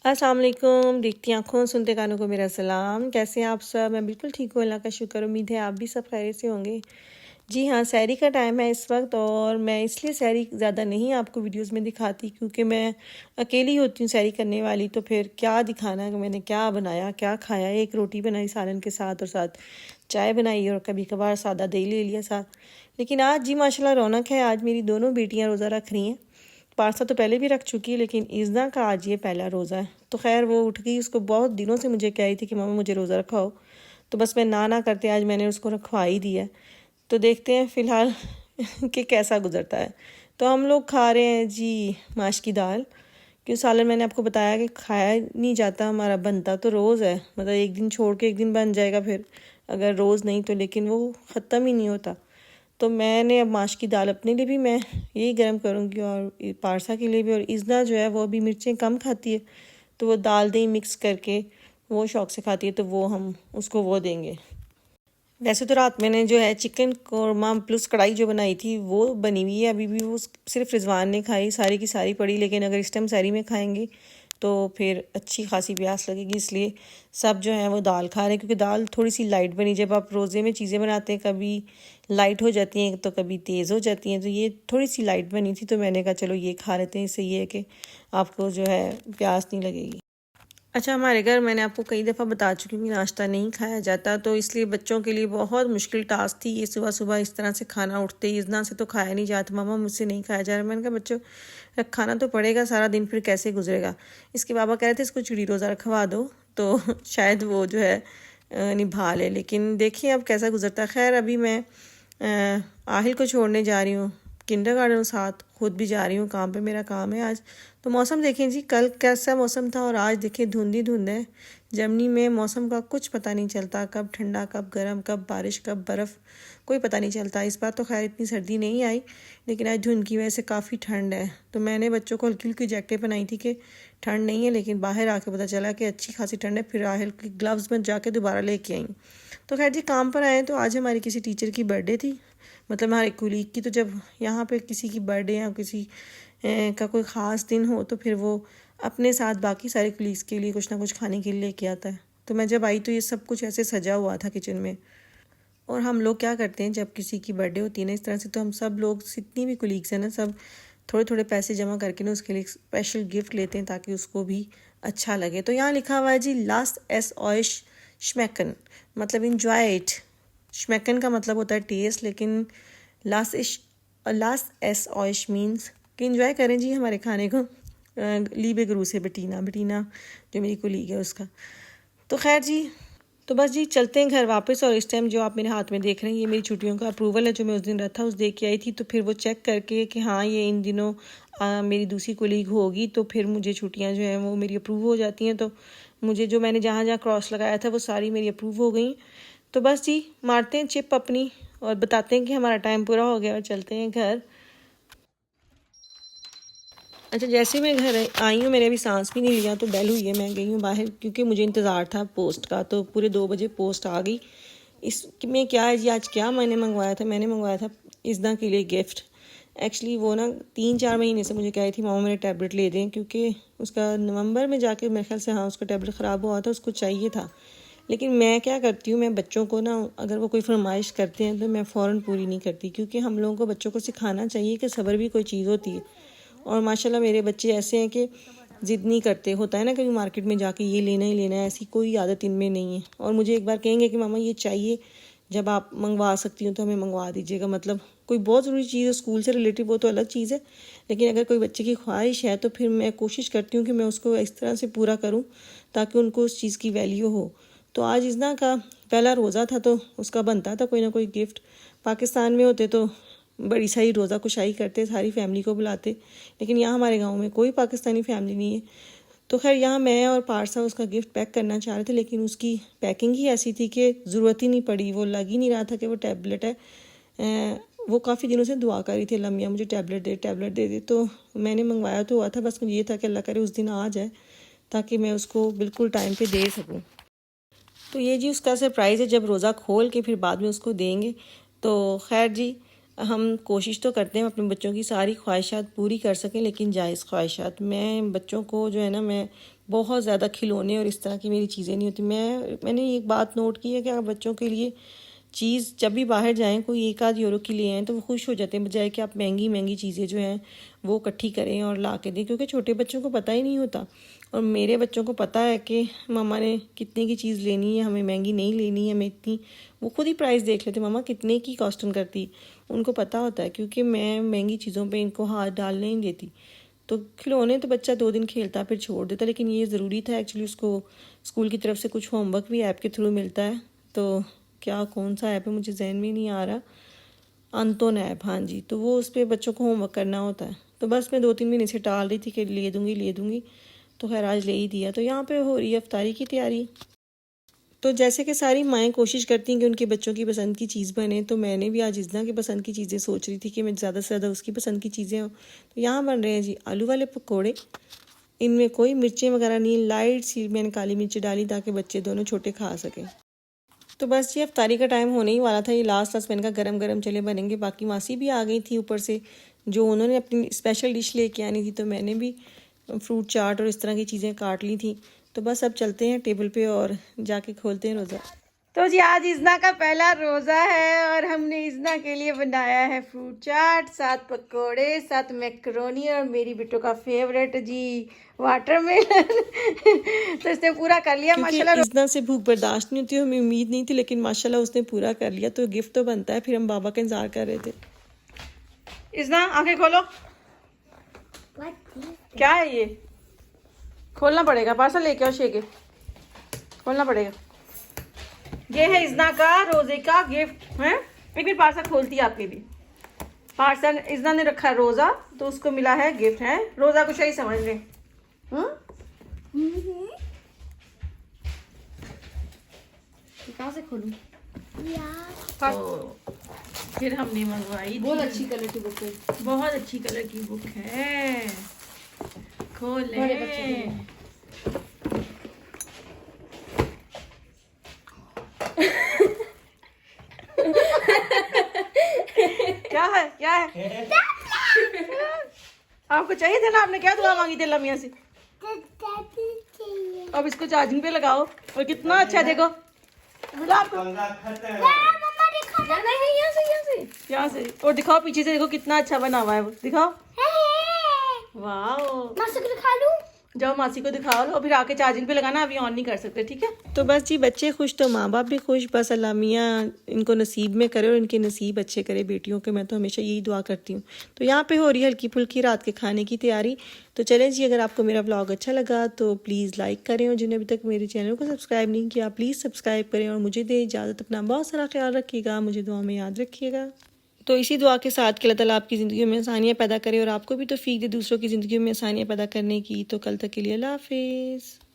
अस्सलाम वालेकुम। देखती आँखों सुनते कानों को मेरा सलाम। कैसे हैं आप सब? मैं बिल्कुल ठीक हूँ, अल्लाह का शुक्र। उम्मीद है आप भी सब खैरियत से होंगे। जी हाँ, सहरी का टाइम है इस वक्त, और मैं इसलिए सहरी ज़्यादा नहीं आपको वीडियोस में दिखाती क्योंकि मैं अकेली होती हूँ सहरी करने वाली। तो फिर क्या दिखाना है कि मैंने क्या बनाया, क्या खाया। एक रोटी बनाई सालन के साथ, और साथ चाय बनाई, और कभी कभार सादा दही ले लिया साथ। लेकिन आज जी माशाल्लाह रौनक है। आज मेरी दोनों बेटियाँ रोज़ा रख रही हैं। पारसा तो पहले भी रख चुकी है, लेकिन इज़्ना का आज ये पहला रोज़ा है। तो खैर वो उठ गई, उसको बहुत दिनों से मुझे कह रही थी कि मामा मुझे रोज़ा रखाओ। तो बस मैं ना करते आज मैंने उसको रखवा ही दिया। तो देखते हैं फ़िलहाल कि कैसा गुजरता है। तो हम लोग खा रहे हैं जी माश की दाल। क्यों सालन मैंने आपको बताया कि खाया नहीं जाता, हमारा बनता तो रोज़ है। मतलब एक दिन छोड़ के एक दिन बन जाएगा, फिर अगर रोज़ नहीं तो, लेकिन वो ख़त्म ही नहीं होता। तो मैंने अब माश की दाल अपने लिए भी मैं यही गर्म करूँगी, और पारसा के लिए भी। और इज़्ना जो है वो अभी मिर्चें कम खाती है, तो वो दाल दही मिक्स करके वो शौक़ से खाती है, तो वो हम उसको वो देंगे। वैसे तो रात मैंने जो है चिकन कौरमा प्लस कढ़ाई जो बनाई थी वो बनी हुई है अभी भी। वो सिर्फ रिजवान ने खाई, सारी की सारी पड़ी। लेकिन अगर इस टाइम सहरी में खाएंगे तो फिर अच्छी खासी प्यास लगेगी, इसलिए सब जो है वो दाल खा रहे हैं। क्योंकि दाल थोड़ी सी लाइट बनी। जब आप रोज़े में चीज़ें बनाते हैं कभी लाइट हो जाती हैं तो कभी तेज़ हो जाती हैं, तो ये थोड़ी सी लाइट बनी थी, तो मैंने कहा चलो ये खा लेते हैं। इससे ये है कि आपको जो है प्यास नहीं लगेगी। अच्छा, हमारे घर मैंने आपको कई दफ़ा बता चुकी हूँ कि नाश्ता नहीं खाया जाता, तो इसलिए बच्चों के लिए बहुत मुश्किल टास्क थी ये सुबह सुबह इस तरह से खाना। उठते ही इतना से तो खाया नहीं जाता, मामा मुझसे नहीं खाया जा रहा। मैंने कहा बच्चों खाना तो पड़ेगा, सारा दिन फिर कैसे गुजरेगा। इसके बाबा कह रहे थे इसको चिड़ी रोज़ा रखवा दो, तो शायद वो जो है निभा ले। लेकिन देखिए अब कैसा गुजरता। खैर अभी मैं आहिल को छोड़ने जा रही हूँ किंडरगार्टन, साथ खुद भी जा रही हूँ काम पे, मेरा काम है आज। तो मौसम देखें जी, कल कैसा मौसम था और आज देखिए धुंध ही धुंध है। जर्मनी में मौसम का कुछ पता नहीं चलता, कब ठंडा कब गर्म, कब बारिश कब बर्फ़, कोई पता नहीं चलता। इस बार तो खैर इतनी सर्दी नहीं आई, लेकिन आज धुंध की वजह से काफ़ी ठंड है। तो मैंने बच्चों को हल्की हल्की जैकेटें पहनाई थी कि ठंड नहीं है, लेकिन बाहर आके पता चला कि अच्छी खासी ठंड है। फिर आहल की ग्लव्स में जाके दोबारा लेके आई। तो खैर जी काम पर आए। तो आज हमारी किसी टीचर की बर्थडे थी, मतलब हमारे कुलीग की। तो जब यहाँ पे किसी की बर्थडे या किसी का कोई ख़ास दिन हो तो फिर वो अपने साथ बाकी सारे कुलीग्स के लिए कुछ ना कुछ खाने के लिए लेके आता है। तो मैं जब आई तो ये सब कुछ ऐसे सजा हुआ था किचन में। और हम लोग क्या करते हैं जब किसी की बर्थडे होती है ना इस तरह से, तो हम सब लोग जितनी भी कुलीग्स हैं ना, सब थोड़े थोड़े पैसे जमा करके ना उसके लिए स्पेशल गिफ्ट लेते हैं ताकि उसको भी अच्छा लगे। तो यहाँ लिखा हुआ है जी लास्ट एस ऑयश श्मैकन, मतलब इंजॉय इट। श्मैकन का मतलब होता है टेस्ट, लेकिन लास्ट एस ऑयश मीन्स कि इंजॉय करें जी हमारे खाने को। लीबे गुरु से बेटीना जो मेरी कुलीग है उसका। तो खैर जी, तो बस जी चलते हैं घर वापस। और इस टाइम जो आप मेरे हाथ में देख रहे हैं ये मेरी छुट्टियों का अप्रूवल है जो मैं उस दिन रखा उस दे के आई थी। तो फिर वो चेक करके कि हाँ ये इन दिनों मेरी दूसरी कोलीग होगी, तो फिर मुझे छुट्टियां जो हैं वो मेरी अप्रूव हो जाती हैं। तो मुझे जो मैंने जहाँ जहाँ क्रॉस लगाया था वो सारी मेरी अप्रूव हो गई। तो बस जी मारते हैं चिप अपनी और बताते हैं कि हमारा टाइम पूरा हो गया और चलते हैं घर। अच्छा, जैसे मैं घर आई हूँ मैंने अभी सांस भी नहीं लिया तो बेल हुई है, मैं गई हूँ बाहर क्योंकि मुझे इंतज़ार था पोस्ट का। तो पूरे 2 बजे पोस्ट आ गई। इसमें क्या है जी, आज क्या मैंने मंगवाया था इज़्ना के लिए गिफ्ट। एक्चुअली वो ना 3-4 महीने से मुझे कह रही थी मामा मेरे टैबलेट ले दें, क्योंकि उसका नवंबर में जाके मेरे ख्याल से हाँ उसका टैबलेट ख़राब हुआ था, उसको चाहिए था। लेकिन मैं क्या करती हूँ, मैं बच्चों को ना अगर वो कोई फरमाइश करते हैं तो मैं फ़ौरन पूरी नहीं करती, क्योंकि हम लोगों को बच्चों को सिखाना चाहिए कि सब्र भी कोई चीज़ होती है। और माशाल्लाह मेरे बच्चे ऐसे हैं कि ज़िद नहीं करते। होता है ना कभी मार्केट में जाके ये लेना ही लेना है, ऐसी कोई आदत इनमें नहीं है। और मुझे एक बार कहेंगे कि मामा ये चाहिए, जब आप मंगवा सकती हो तो हमें मंगवा दीजिएगा। मतलब कोई बहुत ज़रूरी चीज़ है स्कूल से रिलेटिव वो तो अलग चीज़ है, लेकिन अगर कोई बच्चे की ख्वाहिश है तो फिर मैं कोशिश करती हूँ कि मैं उसको इस तरह से पूरा करूँ ताकि उनको उस चीज़ की वैल्यू हो। तो आज इज़्ना का पहला रोज़ा था तो उसका बनता था कोई ना कोई गिफ्ट। पाकिस्तान में होते तो बड़ी सारी रोज़ा कुशाई करते, सारी फैमिली को बुलाते, लेकिन यहाँ हमारे गांव में कोई पाकिस्तानी फैमिली नहीं है। तो खैर यहाँ मैं और पारसा उसका गिफ्ट पैक करना चाह रहे थे, लेकिन उसकी पैकिंग ही ऐसी थी कि ज़रूरत ही नहीं पड़ी। वो लग ही नहीं रहा था कि वो टैबलेट है। वो काफ़ी दिनों से दुआ कर रही थी, लम्बिया मुझे टैबलेट दे। तो मैंने मंगवाया तो हुआ था, बस मुझे ये था कि अल्लाह करे उस दिन आ जाए ताकि मैं उसको बिल्कुल टाइम पर दे सकूँ। तो ये जी उसका सरप्राइज़ है, जब रोज़ा खोल के फिर बाद में उसको देंगे। तो खैर जी हम कोशिश तो करते हैं अपने बच्चों की सारी ख्वाहिशात पूरी कर सकें, लेकिन जायज़ ख्वाहिशात। मैं बच्चों को जो है ना, मैं बहुत ज़्यादा खिलौने और इस तरह की मेरी चीज़ें नहीं होती। मैंने एक बात नोट की है कि अगर बच्चों के लिए चीज़ जब भी बाहर जाएं कोई 1 आध यूरो की ले आएँ तो वो खुश हो जाते हैं, बजाय कि आप महंगी महंगी चीज़ें जो हैं वो इकट्ठी करें और ला के दें, क्योंकि छोटे बच्चों को पता ही नहीं होता। और मेरे बच्चों को पता है कि मामा ने कितने की चीज़ लेनी है, हमें महंगी नहीं लेनी है, हमें इतनी। वो खुद ही प्राइस देख लेते, मामा कितने की कॉस्टिंग करती, उनको पता होता है, क्योंकि मैं महंगी चीज़ों पे इनको हाथ डालने नहीं देती। तो खिलौने तो बच्चा 2 दिन खेलता फिर छोड़ देता, लेकिन ये ज़रूरी था एक्चुअली। उसको स्कूल की तरफ से कुछ होमवर्क भी ऐप के थ्रू मिलता है, तो क्या कौन सा ऐप है मुझे जहन में नहीं आ रहा, अंतोन ऐप, हाँ जी। तो वो उस पर बच्चों को होमवर्क करना होता है। तो बस मैं 2-3 महीने से टाल रही थी कि ले दूँगी, तो खैर आज ले ही दिया। तो यहाँ पे हो रही है इफ्तारी की तैयारी। तो जैसे कि सारी माएँ कोशिश करती हैं कि उनके बच्चों की पसंद की चीज़ बने, तो मैंने भी आज इज़ना की पसंद की चीज़ें सोच रही थी कि मैं ज़्यादा से ज़्यादा उसकी पसंद की चीज़ें हों। तो यहाँ बन रहे हैं जी आलू वाले पकौड़े। इनमें कोई मिर्चें वगैरह नहीं, लाइट सी मैंने काली मिर्च डाली ताकि बच्चे दोनों छोटे खा सकें। तो बस ये इफ्तारी का टाइम होने ही वाला था, ये लास्ट मैंने कहा गरम गरम चले बनेंगे। बाकी मासी भी आ गई थी ऊपर से, जो उन्होंने अपनी स्पेशल डिश लेके आनी थी, तो मैंने भी फ्रूट चाट और इस तरह की चीज़ें काट ली थी। तो बस अब चलते हैं टेबल पे और जाके खोलते हैं रोज़ा। तो जी आज इज़ना का पहला रोज़ा है और हमने इज़ना के लिए बनाया है फ्रूट चाट, 7 पकोड़े, 7 मैक्रोनी और मेरी बेटों का फेवरेट जी वाटरमेलन। तो इसने पूरा कर लिया माशाल्लाह। इज़ना से भूख बर्दाश्त नहीं होती, हमें उम्मीद नहीं थी, लेकिन माशाल्लाह उसने पूरा कर लिया। तो गिफ्ट तो बनता है, फिर हम बाबा का इंतजार कर रहे थे। इज़ना आंखें खोलो, क्या है ये? खोलना पड़ेगा, पार्सल लेके आओ, शेके खोलना पड़ेगा। ये है इज़ना का रोज़े का गिफ्ट है। एक मिनट, पार्सल खोलती है आपके भी। पार्सल इज़ना ने रखा है रोज़ा, तो उसको मिला है गिफ्ट है। रोज़ा को सही समझ ले। कहाँ से खोलूं? फिर हमने मंगवाई, बहुत अच्छी कलर की बुक है, बहुत अच्छी कलर की बुक है। खोले क्या है, क्या है? आपको चाहिए था ना, आपने क्या दुआ मांगी थी अल्लाह मियां से? अब इसको चार्जिंग पे लगाओ। और कितना अच्छा है, देखो यहाँ से और दिखाओ पीछे से, देखो कितना अच्छा बना हुआ है वो, दिखाओ। वाह, जाओ मासी को दिखाओ और फिर आके चार्जिंग पे लगाना, अभी ऑन नहीं कर सकते, ठीक है? तो बस जी बच्चे खुश तो माँ बाप भी खुश। बस अल्लाह मियाँ इनको नसीब में करे और इनके नसीब अच्छे करे बेटियों के। मैं तो हमेशा यही दुआ करती हूँ। तो यहाँ पे हो रही है हल्की फुल्की रात के खाने की तैयारी। तो चलें जी, अगर आपको मेरा व्लॉग अच्छा लगा तो प्लीज़ लाइक करें, और जिन्हें अभी तक मेरे चैनल को सब्सक्राइब नहीं किया प्लीज़ सब्सक्राइब करें, और मुझे दे इजाज़त। अपना बहुत सारा ख्याल रखिएगा, मुझे दुआ में याद रखिएगा। तो इसी दुआ के साथ कि अल्लाह ताला आपकी ज़िंदगी में आसानियाँ पैदा करे और आपको भी तौफीक दे दूसरों की ज़िंदगी में आसानियाँ पैदा करने की। तो कल तक के लिए अल्लाह हाफिज़।